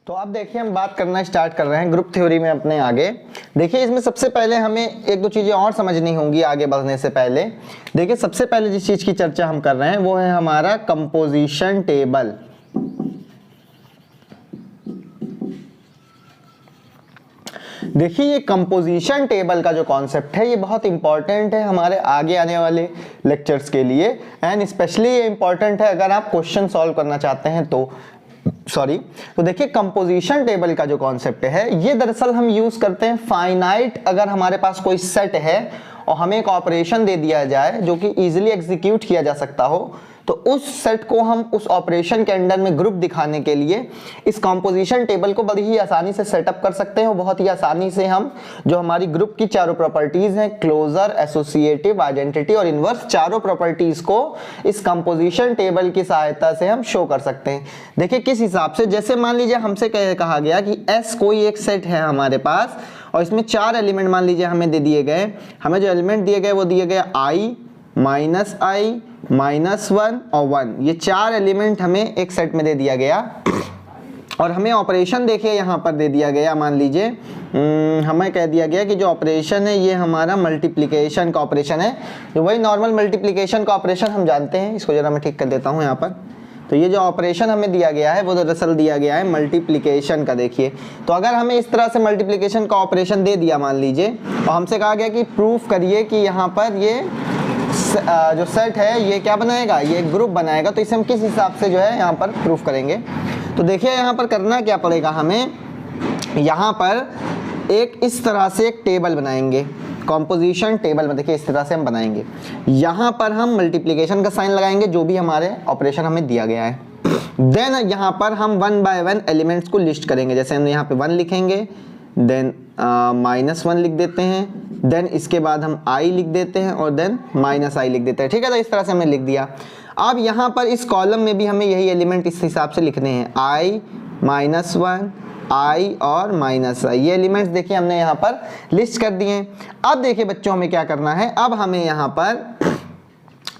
तो अब देखिए हम बात करना स्टार्ट कर रहे हैं ग्रुप थ्योरी में अपने आगे। देखिए इसमें सबसे पहले हमें एक दो चीज़ें और समझनी होंगी आगे बढ़ने से पहले। देखिए सबसे पहले जिस चीज़ की चर्चा हम कर रहे हैं वो है हमारा कंपोजिशन टेबल। देखिए ये कंपोजिशन टेबल का जो कॉन्सेप्ट है ये बहुत इंपॉर्टेंट है हमारे आगे आने वाले लेक्चर्स के लिए, एंड स्पेशली ये इंपॉर्टेंट है अगर आप क्वेश्चन सॉल्व करना चाहते हैं तो देखिए कंपोजिशन टेबल का जो कॉन्सेप्ट है ये दरअसल हम यूज करते हैं फाइनाइट, अगर हमारे पास कोई सेट है और हमें एक ऑपरेशन दे दिया जाए जो कि इजीली एग्जीक्यूट किया जा सकता हो, तो उस सेट को हम उस ऑपरेशन के अंडर में ग्रुप दिखाने के लिए इस कंपोजिशन टेबल को बड़ी ही आसानी से सेटअप कर सकते हैं और बहुत ही आसानी से हम जो हमारी ग्रुप की चारों प्रॉपर्टीज हैं, क्लोजर, एसोसिएटिव, आइडेंटिटी और इनवर्स, चारों प्रॉपर्टीज को इस कंपोजिशन टेबल की सहायता से हम शो कर सकते हैं। देखिए किस हिसाब से, जैसे मान लीजिए हमसे कहा गया कि एस कोई एक सेट है हमारे पास और इसमें 4 एलिमेंट मान लीजिए हमें दे दिए गए, हमें जो एलिमेंट दिए गए वो दिए गए आई, -1 और 1, ये 4 एलिमेंट हमें एक सेट में दे दिया गया और हमें ऑपरेशन देखिए यहाँ पर दे दिया गया। मान लीजिए हमें कह दिया गया कि जो ऑपरेशन है ये हमारा मल्टीप्लिकेशन का ऑपरेशन है, जो वही नॉर्मल मल्टीप्लिकेशन का ऑपरेशन हम जानते हैं। इसको जरा मैं ठीक कर देता हूँ यहाँ पर। तो ये जो ऑपरेशन हमें दिया गया है वो दरअसल दिया गया है मल्टीप्लिकेशन का। देखिए तो अगर हमें इस तरह से मल्टीप्लिकेशन का ऑपरेशन दे दिया मान लीजिए और हमसे कहा गया कि प्रूफ करिए कि यहाँ पर ये जो सेट है ये क्या बनाएगा, ये ग्रुप बनाएगा, तो इसे हम किस हिसाब से जो है यहाँ पर प्रूफ करेंगे। तो देखिए यहाँ पर करना क्या पड़ेगा, हमें यहाँ पर एक इस तरह से एक टेबल बनाएंगे कंपोजिशन टेबल में। देखिए इस तरह से हम बनाएंगे, यहाँ पर हम मल्टीप्लिकेशन का साइन लगाएंगे जो भी हमारे ऑपरेशन हमें दिया गया है। देन यहाँ पर हम 1 बाय 1 एलिमेंट्स को लिस्ट करेंगे। जैसे हम यहाँ पे 1 लिखेंगे, देन -1 लिख देते हैं, देन इसके बाद हम i लिख देते हैं और देन -i लिख देते हैं। ठीक है, तो इस तरह से हमने लिख दिया। अब यहाँ पर इस कॉलम में भी हमें यही एलिमेंट इस हिसाब से लिखने हैं, i, -1, i और -i, ये एलिमेंट्स देखिए हमने यहाँ पर लिस्ट कर दिए। अब देखिए बच्चों हमें क्या करना है, अब हमें यहाँ पर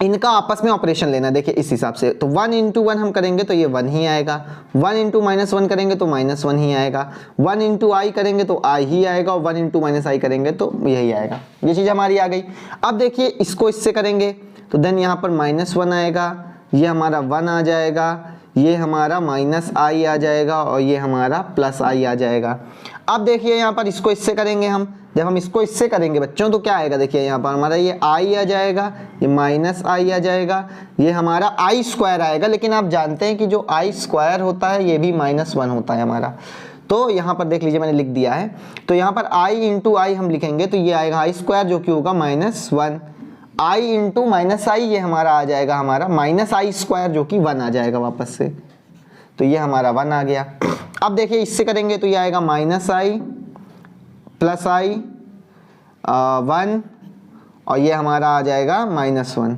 इनका आपस में ऑपरेशन लेना है। देखिए इस हिसाब से, तो 1 × 1 हम करेंगे तो ये 1 ही आएगा, 1 × -1 करेंगे तो -1 ही आएगा, 1 × i करेंगे तो i ही आएगा और 1 × -i करेंगे तो यही आएगा। ये चीज़ हमारी आ गई। अब देखिए इसको इससे करेंगे तो देन यहाँ पर -1 आएगा, ये हमारा 1 आ जाएगा, ये हमारा -i आ जाएगा और ये हमारा +i आ जाएगा। अब देखिए यहाँ पर इसको इससे करेंगे हम, जब हम इसको इससे करेंगे बच्चों तो क्या आएगा, देखिए यहाँ पर हमारा ये i आ जाएगा, ये -i आ जाएगा, ये हमारा i² आएगा। लेकिन आप जानते हैं कि जो i² होता है ये भी -1 होता है हमारा। तो यहाँ पर देख लीजिए मैंने लिख दिया है, तो यहाँ पर i × i हम लिखेंगे तो ये आएगा i² जो कि होगा -1, i × -i ये हमारा आ जाएगा हमारा -i² जो कि 1 आ जाएगा वापस से। तो ये हमारा 1 आ गया। अब देखिए इससे करेंगे तो ये आएगा -i +i 1 और ये हमारा आ जाएगा -1।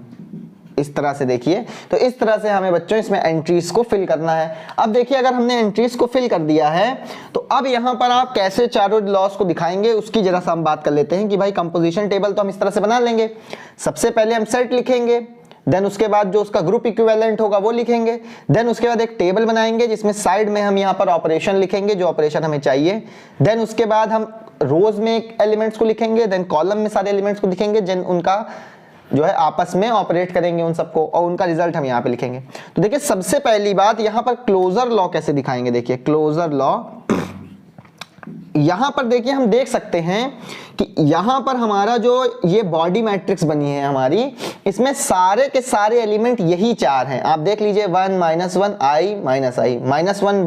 इस तरह से देखिए, तो इस तरह से हमें बच्चों इसमें एंट्रीज को फिल करना है। अब देखिए अगर हमने एंट्रीज को फिल कर दिया है तो अब यहाँ पर आप कैसे चारों लॉस को दिखाएंगे उसकी जरा सा हम बात कर लेते हैं कि भाई कंपोजिशन टेबल तो हम इस तरह से बना लेंगे। सबसे पहले हम सेट लिखेंगे, देन उसके बाद जो उसका ग्रुप इक्विवेलेंट होगा वो लिखेंगे, देन उसके बाद एक टेबल बनाएंगे जिसमें साइड में हम यहाँ पर ऑपरेशन लिखेंगे जो ऑपरेशन हमें चाहिए, देन उसके बाद हम रोज में एक एलिमेंट्स को लिखेंगे, देन कॉलम में सारे एलिमेंट्स को लिखेंगे, देन उनका जो है आपस में ऑपरेट करेंगे उन सबको और उनका रिजल्ट हम यहाँ पे लिखेंगे। तो देखिए सबसे पहली बात यहाँ पर क्लोजर लॉ कैसे दिखाएंगे। देखिए क्लोजर लॉ यहाँ पर देखिए हम देख सकते हैं कि यहाँ पर हमारा जो ये बॉडी मैट्रिक्स बनी है हमारी, इसमें सारे के सारे एलिमेंट यही 4 हैं। आप देख लीजिए 1 -1 i -i -1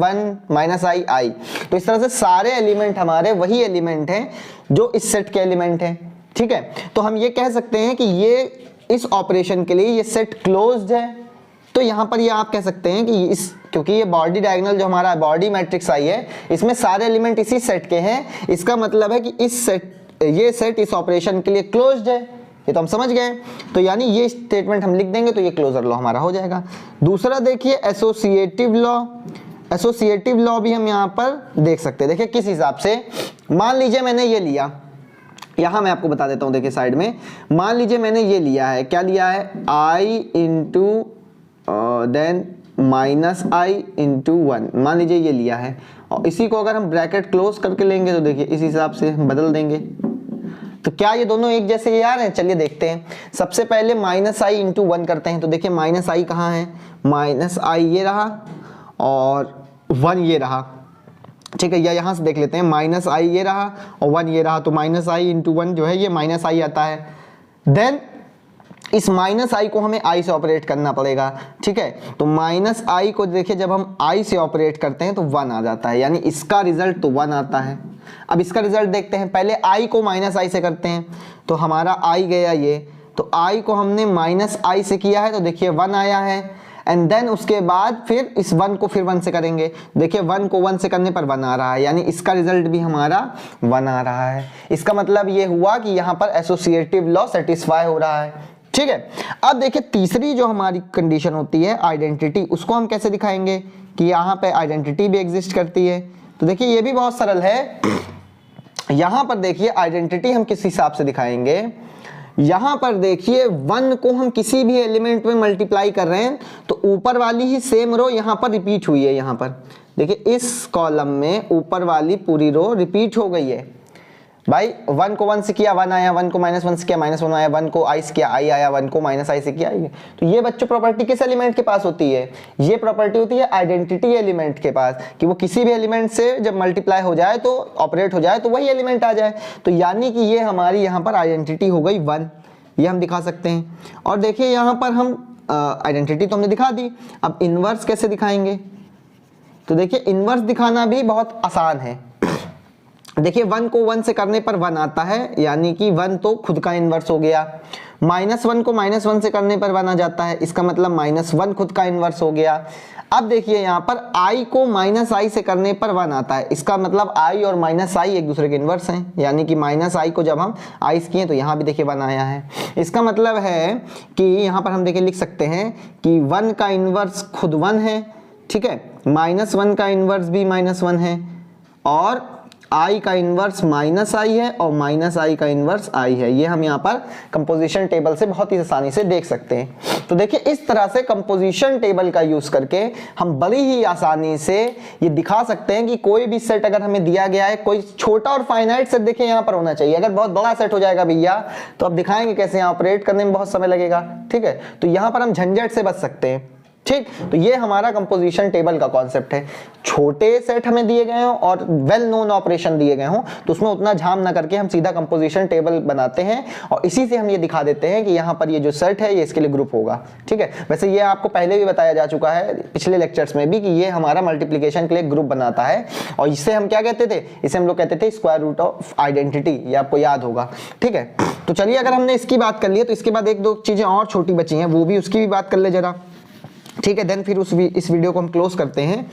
1 -i i, तो इस तरह से सारे एलिमेंट हमारे वही एलिमेंट हैं जो इस सेट के एलिमेंट हैं। ठीक है, तो हम ये कह सकते हैं कि ये इस ऑपरेशन के लिए ये सेट क्लोज्ड है। तो यहाँ पर ये आप कह सकते हैं कि इस, क्योंकि ये बॉडी डायगोनल जो हमारा बॉडी मैट्रिक्स आई है इसमें सारे एलिमेंट इसी सेट के हैं, इसका मतलब है कि इस सेट, ये सेट इस ऑपरेशन के लिए क्लोज्ड है। ये तो हम समझ गए। तो यानी ये स्टेटमेंट हम लिख देंगे तो ये क्लोजर लॉ हमारा हो जाएगा। दूसरा देखिए एसोसिएटिव लॉ। एसोसिएटिव लॉ भी हम यहाँ पर देख सकते हैं। देखिए किस हिसाब से, मान लीजिए मैंने ये लिया, यहाँ मैं आपको बता देता हूँ। देखिए साइड में मान लीजिए मैंने ये लिया है, क्या लिया है, i × then minus I into 1, मान लीजिए ये लिया है, और इसी को अगर हम ब्रैकेट क्लोज करके लेंगे तो देखिए इस हिसाब से हम बदल देंगे। तो क्या ये दोनों एक जैसे ये आ रहे हैं? चलिए देखते हैं। सबसे पहले माइनस आई इंटू 1 करते हैं। तो देखिए माइनस आई कहाँ है, माइनस आई ये रहा और 1 ये रहा, ठीक है। या यहाँ से देख लेते हैं, माइनस आई ये रहा और 1 ये रहा, तो माइनस आई इंटू 1 जो है ये माइनस आई आता है। देन इस माइनस आई को हमें आई से ऑपरेट करना पड़ेगा, ठीक है। तो माइनस आई को देखिए जब हम आई से ऑपरेट करते हैं तो 1 आ जाता है, यानी इसका रिजल्ट तो 1 आता है। अब इसका रिजल्ट देखते हैं, पहले आई को माइनस आई से करते हैं, तो हमारा आई गया ये, तो आई को हमने माइनस आई से किया है तो देखिए 1 आया है। एंड देन उसके बाद फिर इस 1 को फिर 1 से करेंगे, देखिए 1 को 1 से करने पर 1 आ रहा है, यानी इसका रिजल्ट भी हमारा 1 आ रहा है। इसका मतलब ये हुआ कि यहाँ पर एसोसिएटिव लॉ सेटिस्फाई हो रहा है, ठीक है। अब देखिए तीसरी जो हमारी कंडीशन होती है आइडेंटिटी, उसको हम कैसे दिखाएंगे कि यहाँ पे आइडेंटिटी भी एग्जिस्ट करती है। तो देखिए ये भी बहुत सरल है। यहाँ पर देखिए आइडेंटिटी हम किस हिसाब से दिखाएंगे, यहाँ पर देखिए 1 को हम किसी भी एलिमेंट में मल्टीप्लाई कर रहे हैं तो ऊपर वाली ही सेम रो यहाँ पर रिपीट हुई है। यहाँ पर देखिए इस कॉलम में ऊपर वाली पूरी रो रिपीट हो गई है भाई। 1 को 1 से किया 1 आया, 1 को -1 से किया -1 आया, 1 को आई से किया आई आया, 1 को माइनस आई से किया आई। तो ये बच्चों प्रॉपर्टी किस एलिमेंट के पास होती है? ये प्रॉपर्टी होती है आइडेंटिटी एलिमेंट के पास, कि वो किसी भी एलिमेंट से जब मल्टीप्लाई हो जाए तो ऑपरेट हो जाए तो वही एलिमेंट आ जाए। तो यानी कि ये हमारी यहाँ पर आइडेंटिटी हो गई 1, ये हम दिखा सकते हैं। और देखिए यहाँ पर हम आइडेंटिटी तो हमने दिखा दी, अब इनवर्स कैसे दिखाएंगे? तो देखिए इनवर्स दिखाना भी बहुत आसान है। देखिए 1 को 1 से करने पर 1 आता है, यानी कि 1 तो खुद का इनवर्स हो गया। -1 को -1 से करने पर 1 आ जाता है, इसका मतलब -1 खुद का इनवर्स हो गया। अब देखिए यहाँ पर i को -i से करने पर 1 आता है, इसका मतलब i और -i एक दूसरे के इनवर्स हैं, यानी कि -i को जब हम i से किए तो यहाँ भी देखिए 1 आया है। इसका मतलब है कि यहाँ पर हम देखिए लिख सकते हैं कि 1 का इनवर्स खुद 1 है, ठीक है, -1 का इनवर्स भी -1 है, और i का इनवर्स -i है और -i का इनवर्स i है। ये हम यहाँ पर कंपोजिशन टेबल से बहुत ही आसानी से देख सकते हैं। तो देखिए इस तरह से कंपोजिशन टेबल का यूज करके हम बड़ी ही आसानी से ये दिखा सकते हैं कि कोई भी सेट अगर हमें दिया गया है, कोई छोटा और फाइनाइट सेट देखिए यहाँ पर होना चाहिए। अगर बहुत बड़ा सेट हो जाएगा भैया तो अब दिखाएंगे कैसे, यहाँ ऑपरेट करने में बहुत समय लगेगा, ठीक है। तो यहाँ पर हम झंझट से बच सकते हैं, ठीक। तो ये हमारा कंपोजिशन टेबल का कॉन्सेप्ट है। छोटे सेट हमें दिए गए हों और वेल नोन ऑपरेशन दिए गए हों तो उसमें उतना झाम ना करके हम सीधा कंपोजिशन टेबल बनाते हैं और इसी से हम ये दिखा देते हैं कि यहाँ पर ये जो सेट है ये इसके लिए ग्रुप होगा, ठीक है। वैसे ये आपको पहले भी बताया जा चुका है पिछले लेक्चर्स में भी कि ये हमारा मल्टीप्लिकेशन के लिए ग्रुप बनाता है, और इससे हम क्या कहते थे? इसे हम लोग कहते थे स्क्वायर रूट ऑफ आइडेंटिटी, ये आपको याद होगा, ठीक है। तो चलिए अगर हमने इसकी बात कर ली है तो इसके बाद एक दो चीजें और छोटी बची हैं, वो भी उसकी भी बात कर ले जरा, ठीक है। देन फिर इस वीडियो को हम क्लोज करते हैं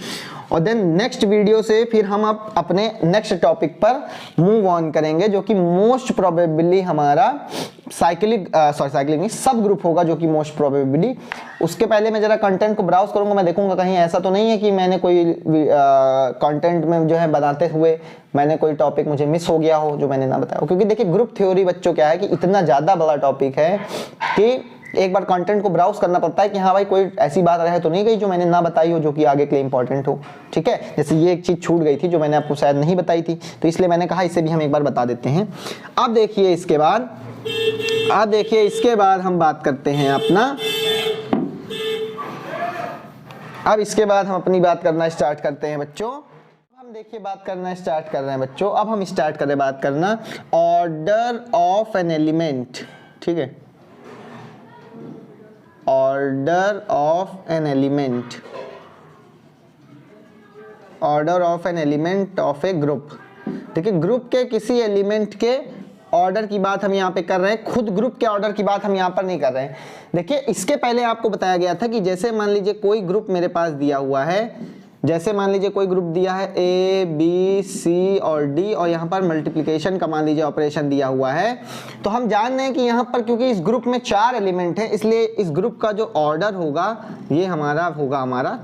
और देन नेक्स्ट वीडियो से फिर हम अपने नेक्स्ट टॉपिक पर मूव ऑन करेंगे, जो कि मोस्ट प्रोबेबली हमारा साइक्लिक नहीं सब ग्रुप होगा, जो कि मोस्ट प्रोबेबली। उसके पहले मैं जरा कंटेंट को ब्राउज करूंगा, मैं देखूंगा कहीं ऐसा तो नहीं है कि मैंने कोई कंटेंट में जो है बनाते हुए मैंने कोई टॉपिक मुझे मिस हो गया हो जो मैंने ना बताया हो। क्योंकि देखिए ग्रुप थ्योरी बच्चों क्या है कि इतना ज़्यादा बड़ा टॉपिक है कि एक बार कंटेंट को ब्राउज करना पड़ता है कि हाँ भाई कोई ऐसी बात रहे तो नहीं गई जो मैंने ना बताई हो, जो कि आगे के लिए इंपॉर्टेंट हो, ठीक है। जैसे ये एक चीज छूट गई थी जो मैंने आपको शायद नहीं बताई थी, तो इसलिए मैंने कहा इसे भी हम एक बार बता देते हैं। अब देखिए इसके बाद हम बात करते हैं इसके बाद हम अपनी बात करना स्टार्ट करते हैं बच्चों। हम देखिए बात करना स्टार्ट कर रहे हैं बच्चों। अब हम स्टार्ट कर रहे हैं बात करना ऑर्डर ऑफ एन एलिमेंट, ठीक है, order of an element of A group. देखिए ग्रुप के किसी एलिमेंट के ऑर्डर की बात हम यहाँ पे कर रहे हैं, खुद ग्रुप के ऑर्डर की बात हम यहाँ पर नहीं कर रहे हैं। देखिए इसके पहले आपको बताया गया था कि जैसे मान लीजिए कोई ग्रुप मेरे पास दिया हुआ है, जैसे मान लीजिए कोई ग्रुप दिया है ए बी सी और डी, और यहाँ पर मल्टीप्लिकेशन का मान लीजिए ऑपरेशन दिया हुआ है, तो हम जान रहे हैं कि यहाँ पर क्योंकि इस ग्रुप में 4 एलिमेंट हैं, इसलिए इस ग्रुप का जो ऑर्डर होगा ये हमारा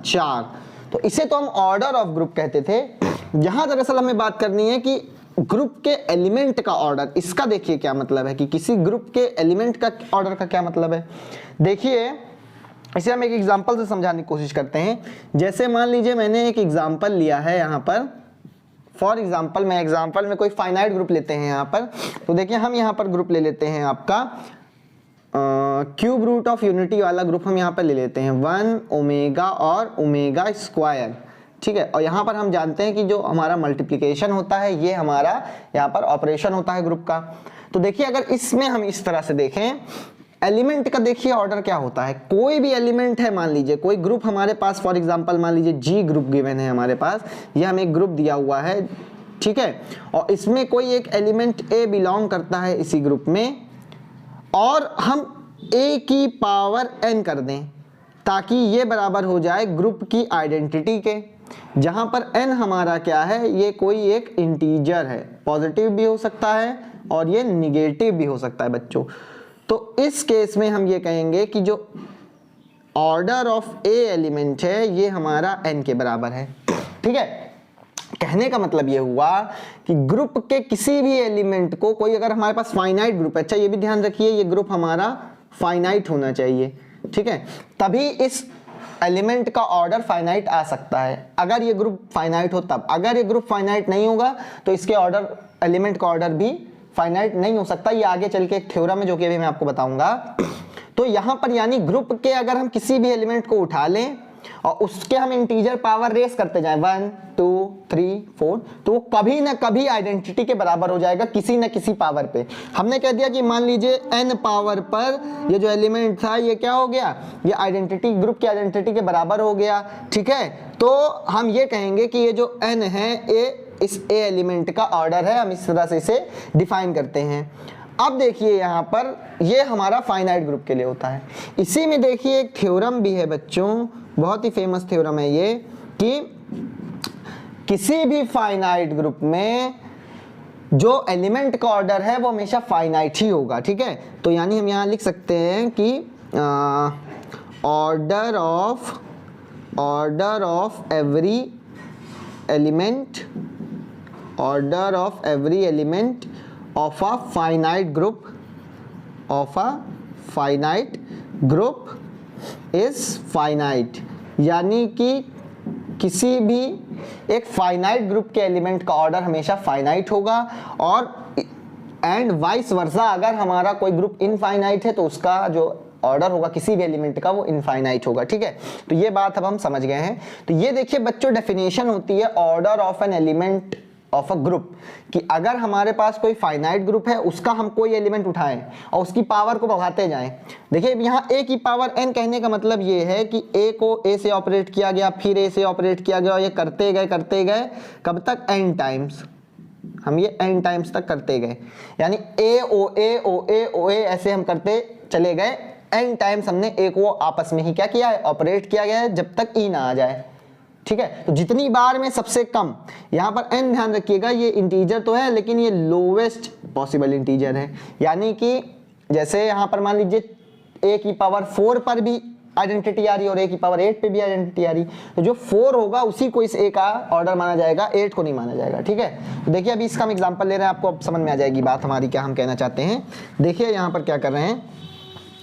4। तो इसे तो हम ऑर्डर ऑफ ग्रुप कहते थे। यहाँ दरअसल हमें बात करनी है कि ग्रुप के एलिमेंट का ऑर्डर, इसका देखिए क्या मतलब है कि किसी ग्रुप के एलिमेंट का ऑर्डर का क्या मतलब है। देखिए इसे हम एक एग्जांपल से समझाने की कोशिश करते हैं। जैसे मान लीजिए मैंने एक एग्जांपल लिया है यहाँ पर, फॉर एग्जांपल मैं एग्जांपल में कोई फाइनाइट ग्रुप लेते हैं यहाँ पर। तो देखिए हम यहाँ पर ग्रुप ले लेते हैं आपका क्यूब रूट ऑफ यूनिटी वाला ग्रुप हम यहाँ पर ले लेते हैं 1 ओमेगा और ओमेगा स्क्वायर, ठीक है। और यहाँ पर हम जानते हैं कि जो हमारा मल्टीप्लिकेशन होता है ये हमारा यहाँ पर ऑपरेशन होता है ग्रुप का। तो देखिए अगर इसमें हम इस तरह से देखें, एलिमेंट का देखिए ऑर्डर क्या होता है। कोई भी एलिमेंट है, मान लीजिए कोई ग्रुप हमारे पास, फॉर एग्जांपल मान लीजिए जी ग्रुप गिवन है हमारे पास, ये हमें एक ग्रुप दिया हुआ है, ठीक है। और इसमें कोई एक एलिमेंट ए बिलोंग करता है इसी ग्रुप में, और हम ए की पावर एन कर दें ताकि ये बराबर हो जाए ग्रुप की आइडेंटिटी के, जहां पर एन हमारा क्या है, ये कोई एक इंटीजर है, पॉजिटिव भी हो सकता है और ये निगेटिव भी हो सकता है बच्चों। तो इस केस में हम ये कहेंगे कि जो ऑर्डर ऑफ ए एलिमेंट है ये हमारा एन के बराबर है, ठीक है। कहने का मतलब ये हुआ कि ग्रुप के किसी भी एलिमेंट को, कोई अगर हमारे पास फाइनाइट ग्रुप है, अच्छा ये भी ध्यान रखिए ये ग्रुप हमारा फाइनाइट होना चाहिए, ठीक है, तभी इस एलिमेंट का ऑर्डर फाइनाइट आ सकता है। अगर ये ग्रुप फाइनाइट हो तब, अगर ये ग्रुप फाइनाइट नहीं होगा तो इसके ऑर्डर, एलिमेंट का ऑर्डर भी फाइनाइट नहीं हो सकता। ये आगे चल के एक थ्योरम है जो कि अभी मैं आपको बताऊंगा। तो यहां पर यानी ग्रुप के अगर हम किसी भी एलिमेंट को उठा लें और उसके हम इंटीजर पावर रेस करते जाएं 1 2 3 4, तो वो कभी ना कभी आइडेंटिटी के बराबर हो जाएगा किसी न किसी पावर पे। हमने कह दिया कि मान लीजिए n पावर पर ये जो एलिमेंट था ये क्या हो गया, ये आइडेंटिटी, ग्रुप की आइडेंटिटी के बराबर हो गया, ठीक है। तो हम ये कहेंगे कि ये जो n है ये इस ए एलिमेंट का ऑर्डर है, हम इस तरह से इसे डिफाइन करते हैं। अब देखिए यहाँ पर ये हमारा फाइनाइट ग्रुप के लिए होता है। इसी में देखिए एक थ्योरम भी है बच्चों, बहुत ही फेमस थ्योरम है ये, कि किसी भी फाइनाइट ग्रुप में जो एलिमेंट का ऑर्डर है वो हमेशा फाइनाइट ही होगा, ठीक है। तो यानी हम यहाँ लिख सकते हैं कि order of every element, order of every element of a finite group is finite, यानी कि किसी भी एक फाइनाइट ग्रुप के एलिमेंट का ऑर्डर हमेशा फाइनाइट होगा, और एंड वाइस वर्सा अगर हमारा कोई ग्रुप इनफाइनाइट है तो उसका जो ऑर्डर होगा किसी भी एलिमेंट का वो इनफाइनाइट होगा, ठीक है। तो ये बात अब हम समझ गए हैं। तो ये देखिए बच्चों डेफिनेशन होती है order of an element of a group, कि अगर हमारे पास कोई फाइनाइट ग्रुप है उसका हम कोई एलिमेंट उठाएं और उसकी पावर को बढ़ाते जाएं। देखिए यहाँ a की पावर n कहने का मतलब ये है कि a को a से ऑपरेट किया गया, फिर a से ऑपरेट किया गया, और ये करते गए कब तक, n टाइम्स, हम ये n टाइम्स तक करते गए, यानी a ऐसे हम करते चले गए, n टाइम्स हमने a को आपस में ही क्या किया है, ऑपरेट किया गया है, जब तक e ना आ जाए, ठीक है। तो जितनी बार में सबसे कम, यहाँ पर n ध्यान रखिएगा ये इंटीजर तो है लेकिन ये लोवेस्ट पॉसिबल इंटीजर है, यानी कि जैसे यहाँ पर मान लीजिए a की पावर 4 पर भी आइडेंटिटी आ रही है और a की पावर 8 पे भी आइडेंटिटी आ रही, तो जो 4 होगा उसी को इस a का ऑर्डर माना जाएगा, 8 को नहीं माना जाएगा, ठीक है। तो देखिए अभी इसका हम एग्जाम्पल ले रहे हैं, आपको अब समझ में आ जाएगी बात हमारी क्या हम कहना चाहते हैं। देखिए यहाँ पर क्या कर रहे हैं,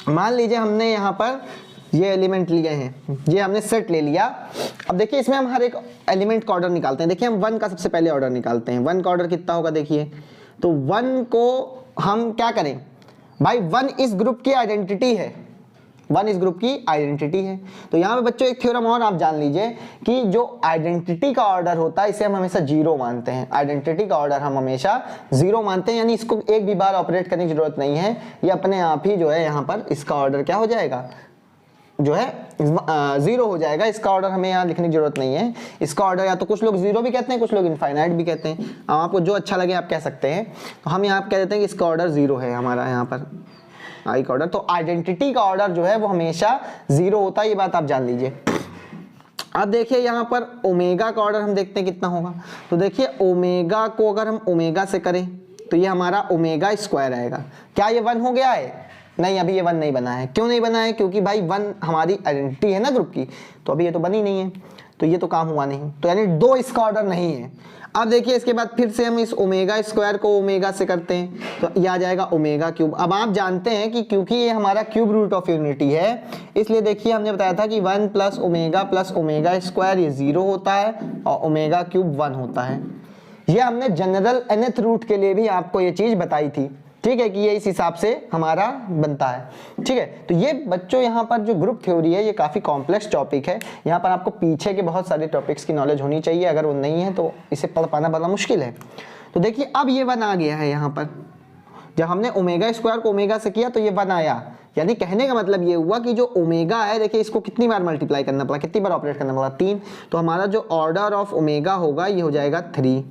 मान लीजिए हमने यहाँ पर ये एलिमेंट लिए हैं, ये हमने सेट ले लिया। अब देखिए इसमें हम हर एक एलिमेंट का ऑर्डर निकालते हैं। देखिए हम 1 का सबसे पहले ऑर्डर निकालते हैं। 1 का ऑर्डर कितना होगा देखिए, तो 1 को हम क्या करें भाई, 1 इस ग्रुप की आइडेंटिटी है, 1 इस ग्रुप की आइडेंटिटी है। तो यहाँ पे बच्चों एक थ्योरम और आप जान लीजिए कि जो आइडेंटिटी का ऑर्डर होता है इसे हम हमेशा 0 मानते हैं, आइडेंटिटी का ऑर्डर हम हमेशा 0 मानते हैं, यानी इसको एक भी बार ऑपरेट करने की जरूरत नहीं है, ये अपने आप ही जो है यहाँ पर इसका ऑर्डर क्या हो जाएगा, जो है 0 हो जाएगा। इसका ऑर्डर हमें यहाँ लिखने की जरूरत नहीं है, इसका ऑर्डर या तो कुछ लोग 0 भी कहते हैं, कुछ लोग इनफाइनाइट भी कहते हैं, आपको जो अच्छा लगे आप कह सकते हैं। तो हम यहाँ कह देते हैं कि इसका ऑर्डर 0 है हमारा यहाँ पर आई का ऑर्डर। तो आइडेंटिटी का ऑर्डर जो है वो हमेशा 0 होता है, ये बात आप जान लीजिए। अब देखिए यहाँ पर ओमेगा का ऑर्डर हम देखते हैं कितना होगा। तो देखिए ओमेगा को अगर हम ओमेगा से करें तो ये हमारा ओमेगा स्क्वायर आएगा। क्या ये 1 हो गया है? नहीं, अभी ये 1 नहीं बना है। क्यों नहीं बना है? क्योंकि भाई 1 हमारी आइडेंटिटी है ना ग्रुप की, तो अभी ये तो बनी नहीं है। तो ये तो काम हुआ नहीं, तो यानी 2 इसका ऑर्डर नहीं है। अब देखिए इसके बाद फिर से हम इस ओमेगा स्क्वायर को ओमेगा से करते हैं तो ये आ जाएगा ओमेगा क्यूब। अब आप जानते हैं कि क्योंकि ये हमारा क्यूब रूट ऑफ यूनिटी है, इसलिए देखिए हमने बताया था कि 1 प्लस ओमेगा स्क्वायर ये 0 होता है और ओमेगा क्यूब 1 होता है। ये हमने जनरल nth रूट के लिए भी आपको ये चीज बताई थी, ठीक है, कि ये इस हिसाब से हमारा बनता है, ठीक है। तो ये बच्चों यहाँ पर जो ग्रुप थ्योरी है ये काफ़ी कॉम्प्लेक्स टॉपिक है, यहाँ पर आपको पीछे के बहुत सारे टॉपिक्स की नॉलेज होनी चाहिए, अगर वो नहीं है तो इसे पढ़ पाना बड़ा मुश्किल है। तो देखिए अब ये 1 आ गया है यहाँ पर, जब हमने ओमेगा स्क्वायर को ओमेगा से किया तो ये 1 आया, यानी कहने का मतलब ये हुआ कि जो ओमेगा है, देखिए इसको कितनी बार मल्टीप्लाई करना पड़ा, कितनी बार ऑपरेट करना पड़ा, 3, तो हमारा जो ऑर्डर ऑफ ओमेगा होगा ये हो जाएगा 3।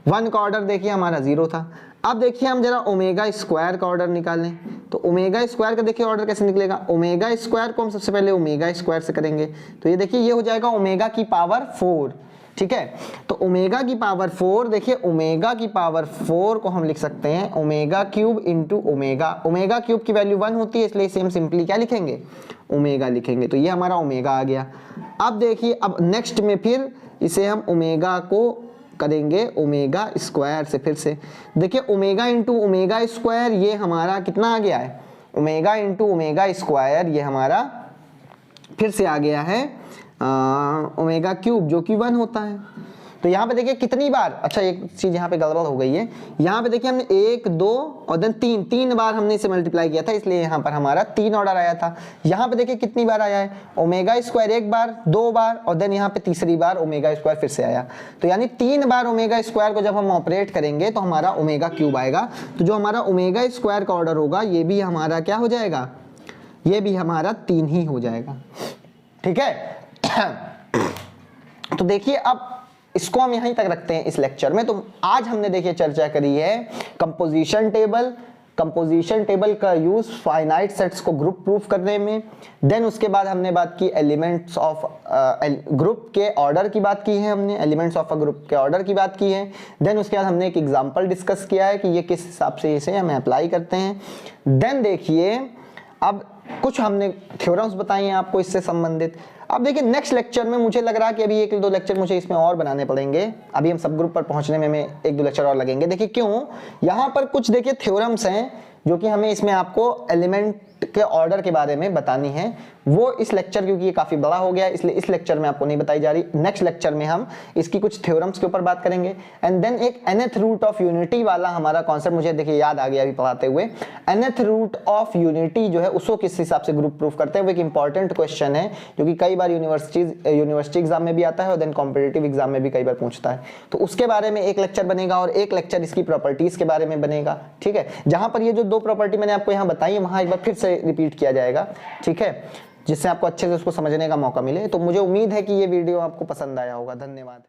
1 का ऑर्डर देखिए हमारा 0 था। अब देखिए हम जरा ओमेगा स्क्वायर का ऑर्डर निकालें, तो ओमेगा स्क्वायर का देखिए ऑर्डर कैसे निकलेगा, ओमेगा स्क्वायर को हम सबसे पहले ओमेगा स्क्वायर से करेंगे, तो ये देखिए ये हो जाएगा ओमेगा की पावर 4, ठीक है। तो ओमेगा की पावर 4, देखिए ओमेगा की पावर 4 को हम लिख सकते हैं omega cube into omega, omega cube की वैल्यू 1 होती है, इसलिए इसे हम सिंपली क्या लिखेंगे, ओमेगा लिखेंगे। तो ये हमारा ओमेगा आ गया। अब देखिए अब नेक्स्ट में फिर इसे हम ओमेगा को करेंगे ओमेगा स्क्वायर से, फिर से देखिए ओमेगा इंटू ओमेगा स्क्वायर ये हमारा कितना आ गया है, ओमेगा इंटू ओमेगा स्क्वायर ये हमारा फिर से आ गया है ओमेगा क्यूब जो कि 1 होता है। तो यहाँ पे देखिए कितनी बार, अच्छा एक चीज यहाँ पे गड़बड़ हो गई है, यहाँ पे देखिए हमने 1 2 और देन 3 बार हमने इसे मल्टीप्लाई किया था, इसलिए यहाँ पर हमारा 3 ऑर्डर आया था। यहाँ पे देखिए कितनी बार आया है, ओमेगा स्क्वायर 1 बार, 2 बार और देन यहाँ पे तीसरी बार ओमेगा स्क्वायर फिर से आया। तो यानी 3 बार ओमेगा स्क्वायर को जब हम ऑपरेट करेंगे तो हमारा ओमेगा क्यूब आएगा। तो जो हमारा ओमेगा स्क्वायर का ऑर्डर होगा ये भी हमारा क्या हो जाएगा, ये भी हमारा 3 ही हो जाएगा, ठीक है। तो देखिए अब इसको हम यहीं तक रखते हैं इस लेक्चर में। तो आज हमने देखिए चर्चा करी है कंपोजिशन टेबल, कंपोजिशन टेबल का यूज फाइनाइट सेट्स को ग्रुप प्रूफ करने में। देन उसके बाद हमने बात की एलिमेंट्स ऑफ ग्रुप के ऑर्डर की बात की है, हमने एलिमेंट्स ऑफ अ ग्रुप के ऑर्डर की बात की है। देन उसके बाद हमने एक एग्जांपल डिस्कस किया है कि ये किस हिसाब से इसे हम अप्लाई करते हैं। देन देखिए अब कुछ हमने थ्योरम्स बताई हैं आपको इससे संबंधित। अब देखिए नेक्स्ट लेक्चर में मुझे लग रहा है कि अभी 1-2 लेक्चर मुझे इसमें और बनाने पड़ेंगे, अभी हम सब ग्रुप पर पहुंचने में हमें 1-2 लेक्चर और लगेंगे। देखिए क्यों, यहाँ पर कुछ देखिए थ्योरम्स हैं जो कि हमें इसमें आपको एलिमेंट के ऑर्डर के बारे में बतानी है, वो इस लेक्चर, क्योंकि ये काफी बड़ा हो गया इसलिए इस लेक्चर में आपको नहीं बताई जा रही। नेक्स्ट लेक्चर में हम इसकी कुछ थ्योरम्स के ऊपर बात करेंगे। एंड देन एक nth रूट ऑफ यूनिटी वाला हमारा कॉन्सेप्ट मुझे देखिए याद आ गया अभी पढ़ाते हुए। nth रूट ऑफ यूनिटी जो है उसको किस हिसाब से ग्रुप प्रूफ करते हैं, वो एक इंपॉर्टेंट क्वेश्चन है जो कि कई बार यूनिवर्सिटी एग्जाम में भी आता है और देन कॉम्पिटिटिव एग्जाम में भी कई बार पूछता है। तो उसके बारे में एक लेक्चर बनेगा और एक लेक्चर इसकी प्रॉपर्टीज के बारे में बनेगा, ठीक है। जहां पर ये जो 2 प्रॉपर्टी मैंने आपको यहाँ बताई है वहां एक बार फिर से रिपीट किया जाएगा, ठीक है, जिससे आपको अच्छे से उसको समझने का मौका मिले। तो मुझे उम्मीद है कि ये वीडियो आपको पसंद आया होगा। धन्यवाद।